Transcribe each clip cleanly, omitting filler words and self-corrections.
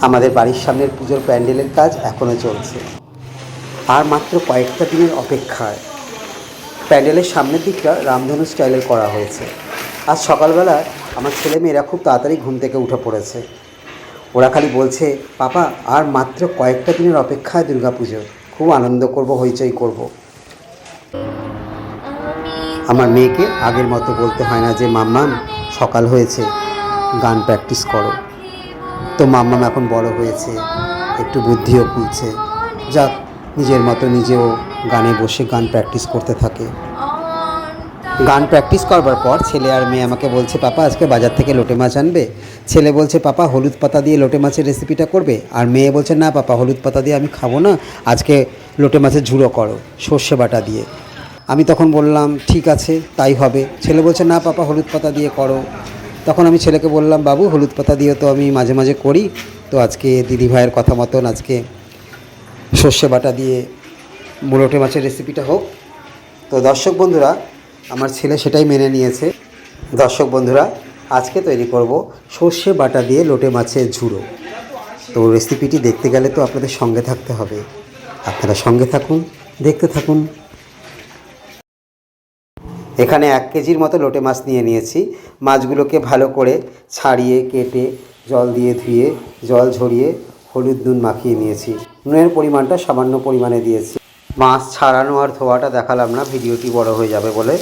আমাদের বাড়ির সামনের পুজোর প্যান্ডেলের কাজ এখনও চলছে, আর মাত্র কয়েকটা দিনের অপেক্ষায় প্যান্ডেলের সামনের দিকটা রামধনু স্টাইলের করা হয়েছে। আজ সকালবেলায় আমার ছেলে মেয়েরা খুব তাড়াতাড়ি ঘুম থেকে উঠে পড়েছে। ওরা খালি বলছে, পাপা আর মাত্র কয়েকটা দিনের অপেক্ষায় দুর্গাপুজো, খুব আনন্দ করব, হইচই করব। আমার মেয়েকে আগের মতো বলতে হয় না যে মাম্মাম সকাল হয়েছে, গান প্র্যাকটিস করো। তো মাম্মাম এখন বড় হয়েছে, একটু বুদ্ধিও খুলছে, যাক নিজের মতো নিজেও গানে বসে গান প্র্যাকটিস করতে থাকে। গান প্র্যাকটিস করবার পর ছেলে আর মেয়ে আমাকে বলছে, পাপা আজকে বাজার থেকে লোটে মাছ আনবে। ছেলে বলছে, পাপা হলুদ পাতা দিয়ে লোটে মাছের রেসিপিটা করবে। আর মেয়ে বলছে, না পাপা হলুদ পাতা দিয়ে আমি খাবো না, আজকে লোটে মাছের ঝুড়ো করো সর্ষে বাটা দিয়ে। আমি তখন বললাম ঠিক আছে তাই হবে। ছেলে বলছে, না পাপা হলুদ পাতা দিয়ে করো। তখন আমি ছেলেকে বললাম, বাবু হলুদ পাতা দিয়ে তো আমি মাঝে মাঝে করি, তো আজকে দিদিভাইয়ের কথা মতন আজকে সর্ষে বাটা দিয়ে লোটে মাছের রেসিপিটা হোক। তো দর্শক বন্ধুরা, আমার ছেলে সেটাই মেনে নিয়েছে। দর্শক বন্ধুরা, আজকে তৈরি করব সর্ষে বাটা দিয়ে লোটে মাছের ঝুড়ো। তো রেসিপিটি দেখতে গেলে তো আপনাদের সঙ্গে থাকতে হবে। আপনারা সঙ্গে থাকুন, দেখতে থাকুন। এখানে 1 কেজির মতো লোটে মাছ নিয়ে নিয়েছি। মাছগুলোকে ভালো করে ছাড়িয়ে কেটে জল দিয়ে ধুয়ে জল ঝরিয়ে হলুদ নুন মাখিয়ে নিয়েছি। নুনের পরিমাণটা সামান্য পরিমাণে দিয়েছি। মাছ ছাড়ানো আর ধোয়াটা দেখালাম না, ভিডিওটি বড় হয়ে যাবে বলে।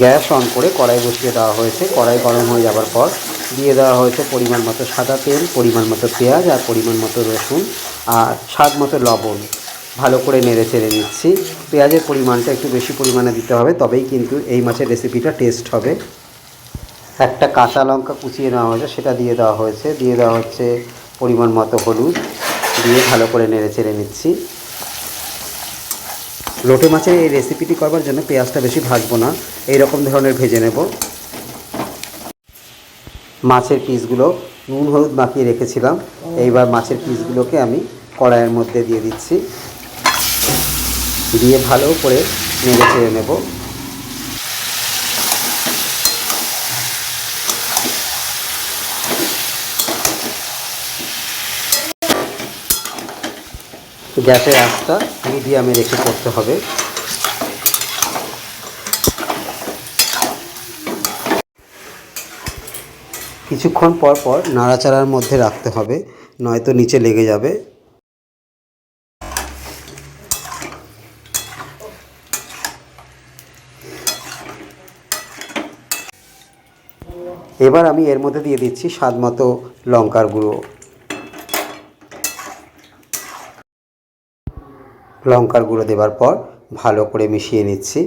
গ্যাস অন করে কড়াই বসিয়ে দেওয়া হয়েছে। কড়াই গরম হয়ে যাবার পর দিয়ে দেওয়া হয়েছে পরিমাণ মতো সাদা তেল, পরিমাণ মতো পেঁয়াজ আর পরিমাণ মতো রসুন আর স্বাদ মতো লবণ। ভালো করে নেড়ে চেড়ে নিচ্ছি। পেঁয়াজের পরিমাণটা একটু বেশি পরিমাণে দিতে হবে, তবেই কিন্তু এই মাছের রেসিপিটা টেস্ট হবে। একটা কাঁচা লঙ্কা কুচিয়ে নেওয়া হয়েছে, সেটা দিয়ে দেওয়া হয়েছে। দিয়ে দেওয়া হচ্ছে পরিমাণ মতো হলুদ, দিয়ে ভালো করে নেড়ে চেড়ে নিচ্ছি। লোটে মাছের এই রেসিপিটি করবার জন্য পেঁয়াজটা বেশি ভাজবো না, এইরকম ধরনের ভেজে নেব। মাছের পিসগুলো নুন হলুদ মাখিয়ে রেখেছিলাম, এইবার মাছের পিসগুলোকে আমি কড়াইয়ের মধ্যে দিয়ে দিচ্ছি। দিয়ে ভালো করে নেড়ে চেড়ে নেব। গ্যাসের আঁচটা মিডিয়ামে রেখে করতে হবে। কিছুক্ষণ পর পর নাড়াচাড়ার মধ্যে রাখতে হবে, নয়তো নিচে লেগে যাবে। এবার আমি এর মধ্যে দিয়ে দিচ্ছি স্বাদ মতো লঙ্কার গুঁড়ো। লঙ্কার গুঁড়ো দেওয়ার পর ভালো করে মিশিয়ে নিচ্ছি।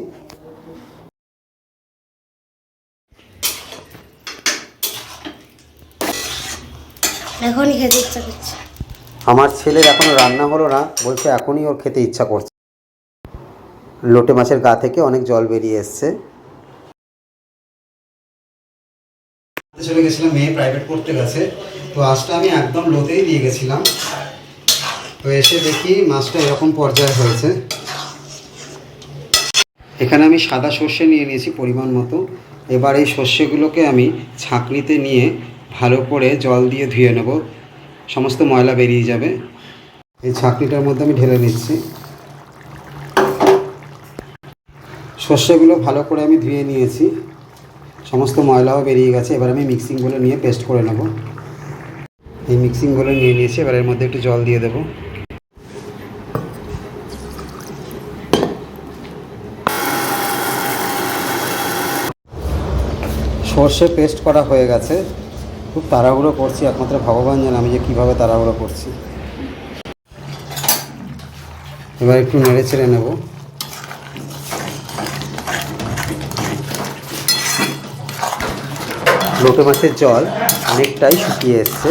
এখনই খেতে ইচ্ছা করছে। আমার ছেলের এখনও রান্না হলো না, বলছে এখনই ওর খেতে ইচ্ছা করছে। লোটে মাছের গা থেকে অনেক জল বেরিয়ে এসছে। চলে গেছিলাম, মেয়ে প্রাইভেট পড়তে গেছে, তো আঁচটা আমি একদম লোতেই দিয়ে গেছিলাম। তো এসে দেখি মাছটা এরকম পর্যায়ে হয়েছে। এখানে আমি সাদা সর্ষে নিয়ে নিয়েছি পরিমাণ মতো। এবার এই সর্ষেগুলোকে আমি ছাঁকনিতে নিয়ে ভালো করে জল দিয়ে ধুয়ে নেব, সমস্ত ময়লা বেরিয়ে যাবে। এই ছাঁকনিটার মধ্যে আমি ঢেলে নিচ্ছি। সর্ষেগুলো ভালো করে আমি ধুয়ে নিয়েছি, সমস্ত ময়লাও বেরিয়ে গেছে। এবার আমি মিক্সিংগুলো নিয়ে পেস্ট করে নেব। এই মিক্সিংগুলো নিয়ে নিয়েছি, এবার এর মধ্যে একটু জল দিয়ে দেবো। সর্ষে পেস্ট করা হয়ে গেছে। খুব তাড়াহুড়ো করছি, একমাত্র ভগবান জানে আমি যে কীভাবে তাড়াহুড়ো করছি। এবার একটু নেড়ে চেড়ে নেব। লোটে মাছের জল অনেকটাই শুকিয়ে এসছে,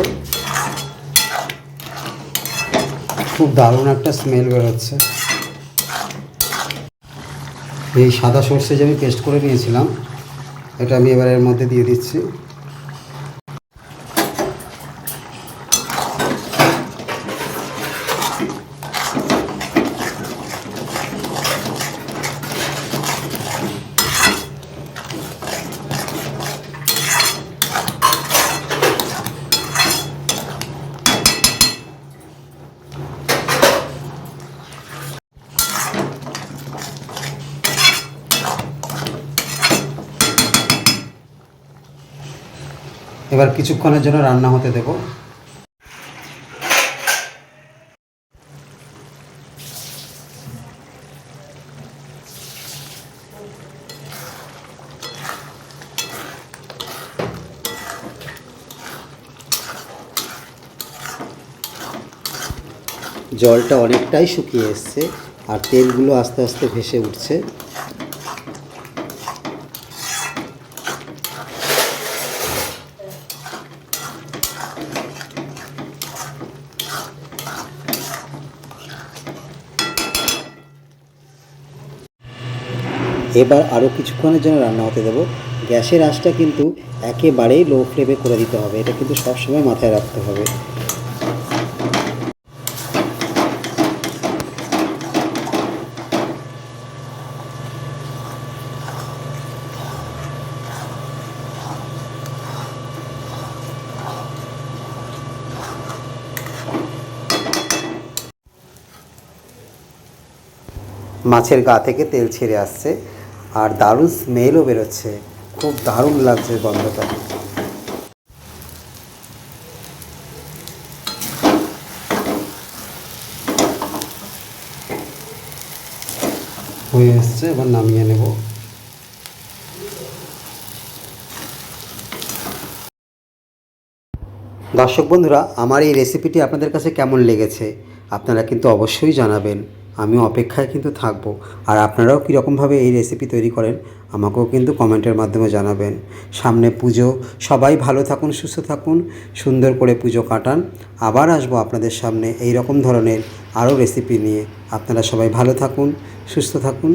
খুব দারুণ একটা স্মেল বেরোচ্ছে। এই সাদা সর্ষে যে আমি পেস্ট করে নিয়েছিলাম, এটা আমি এবার এর মধ্যে দিয়ে দিচ্ছি। এবার কিছুক্ষণের জন্য রান্না হতে দেব। জলটা অনেকটাই শুকিয়ে এসছে আর তেলগুলো আস্তে আস্তে ভেসে উঠছে। এবার আরও কিছুক্ষণের জন্য রান্না হতে দেবো। গ্যাসের আঁচটা কিন্তু একেবারেই লো ফ্লেমে করে দিতে হবে, এটা কিন্তু সবসময় মাথায় রাখতে হবে। মাছের গা থেকে তেল ছেড়ে আসছে আর দারুণ স্মেলও বেরোচ্ছে, খুব দারুণ লাগছে গন্ধটা। হয়ে এসছে, এবার নামিয়ে নেব। দর্শক বন্ধুরা, আমার এই রেসিপিটি আপনাদের কাছে কেমন লেগেছে আপনারা কিন্তু অবশ্যই জানাবেন। আমি অপেক্ষায় কিন্তু থাকবো। আর আপনারাও কীরকমভাবে এই রেসিপি তৈরি করেন আমাকেও কিন্তু কমেন্টের মাধ্যমে জানাবেন। সামনে পুজো, সবাই ভালো থাকুন, সুস্থ থাকুন, সুন্দর করে পুজো কাটান। আবার আসবো আপনাদের সামনে এই রকম ধরনের আরও রেসিপি নিয়ে। আপনারা সবাই ভালো থাকুন, সুস্থ থাকুন।